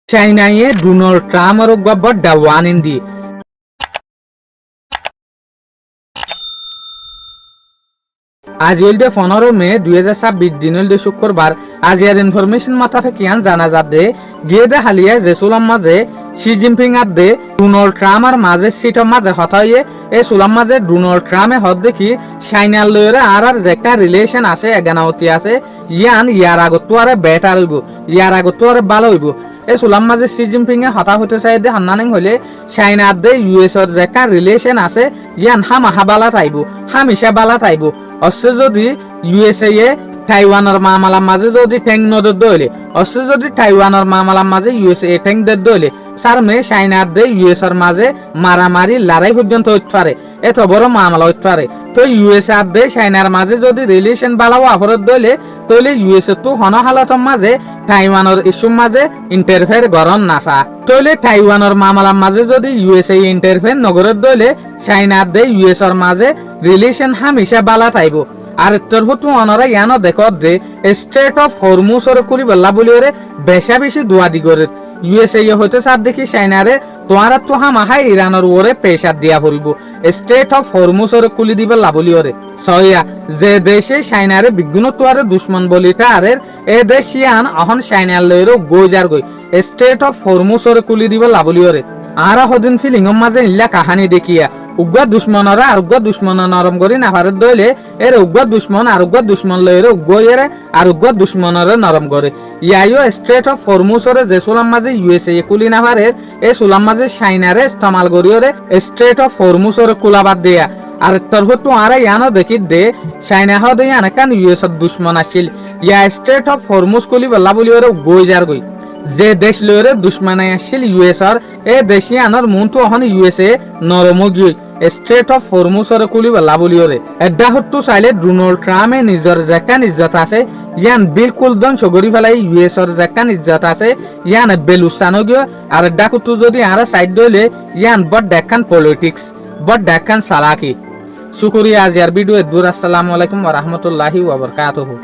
চাইনায়ে Donald ট্রাম্পের বড় one ইন্দি আজ হইল 15 মে 2026 দিন হইল শুক্রবার। আজিয়ার ইনফরমেশন মাথাফে কিয়ান জানা যাবে গিয়ে দে হালিয়া জেসুলাম মাঝে শি জিনপিং আর দে ডোনাল্ড ট্রাম্প আর মাঝে সিটর মাঝে হতা হইয়ে এই সুলাম মাঝে ডোনাল্ড ট্রাম্পে হদ দেখি চাইনার লয়রে আর যেটা রিলেশন আছে এগানাওতি আছে ইয়ার আগত তো আরে বেটার হইব, ইয়ার আগত তো আরে ভালো হইব। এই সুলাম মাঝে শি জিনপিং এ হতা হইতে চাই দে হান্নানিং হইলে চাইনার দে ইউএস এর যেটা রিলেশন আছে হামাহা বালা থাইব, হামিশা বালা থাইব। অস্ট্রে যদি ইউএসএ টাইওয়ানের মামলার মাঝে যদি ঠেং নদর দইলে অস্ট্রে যদি টাইওয়ানের মামলার মাঝে ইউএসএ ঠেং দের দইলে সার মে চাইনার দে ইউএস এর মাঝে মারামারি লড়াই পর্যন্ত হইতে পারে, এত বড় মামলা হইতে পারে। তো ইউএসএ আর দে চাইনার মাঝে যদি রিলেশন বালাও আফরত দইলে তইলে ইউএসএ তো হন হালতর মাঝে টাইওয়ানের ইস্যুর মাঝে ইন্টারফেয়ার গরন নাসা তইলে টাইওয়ানের মামলার মাঝে যদি ইউএসএ ইন্টারফেয়ার নগরের দইলে চাইনার দে ইউএস এর মাঝে রিলেশন হামেশা বালা থাইব। আর তরফত অনরা ইয়ানো দেখত যে স্ট্রেট অফ হরমুজর কুলি বল্লা বলিরে বেশা বেশি দুয়াদি করে ইউএসএ হইতে সার দেখি চাইনারে তোমার তো হামাহাই ইরানের ওরে পেশার দিয়া পড়িব স্ট্রেট অফ হরমুজর কুলি দিবে লাবলিওরে সয়া যে দেশে চাইনারে বিজ্ঞান তোয়ারে দুশ্মন বলিটা আরে এ দেশ ইয়ান অহন চাইনার লইরো গোজার গই স্ট্রেট অফ হরমুজর কুলি দিবে লাবলিওরে। আর হদিন ফিলিংর মাঝে ইল্লা কাহানি দেখিয়া উগ্র দুশ্মনরা আর উগ্র দুশ্মন নরম করি না ভারত দইলে এর উগ্র দুশ্মন আর উগ্র দুশ্মন লইরে উগ্র এর আর উগ্র দুশ্মনরে নরম করে ইয়াইও স্ট্রেট অফ হরমুজরে যে সুলাম মাঝে ইউএসএ কুলি না ভারে এই সুলাম মাঝে চাইনারে ইস্তেমাল করিওরে স্ট্রেট অফ হরমুজরে কুলাবাদ দিয়া। আর তরফত আর ইয়ানো দেখি দে চাইনা হদে ইয়ানকান ইউএস দুশ্মন আসিল ইয়া স্ট্রেট অফ হরমুজ কুলি বল্লা বলি ওরে গই যার গই যে দেশ লইরে দুশ্মনাই আসিল ইউএস আর এ দেশিয়ানোর মন তো এখন ইউএসএ নরম গিয়ে স্ট্রেট অফ হরমুজরে কুলি বল্লা বলি ওরে এডা হট্টু চাইলে ডোনাল্ড ট্রাম্পে নিজের যেকান ইজ্জত আছে ইয়ান বিলকুল ধ্বংস করি ফেলাই ইউএস এর যেকান ইজ্জত আছে ইয়ান বেলুস্তানো গিয়ে আর এডা হট্টু যদি আর সাইড দইলে ইয়ান বড় দেখান পলিটিক্স বড় দেখান সালাকি। শুকরিয়া। আজ ইয়ার ভিডিও দূর। আসসালামু আলাইকুম ওয়া রাহমাতুল্লাহি ওয়া বারাকাতুহু।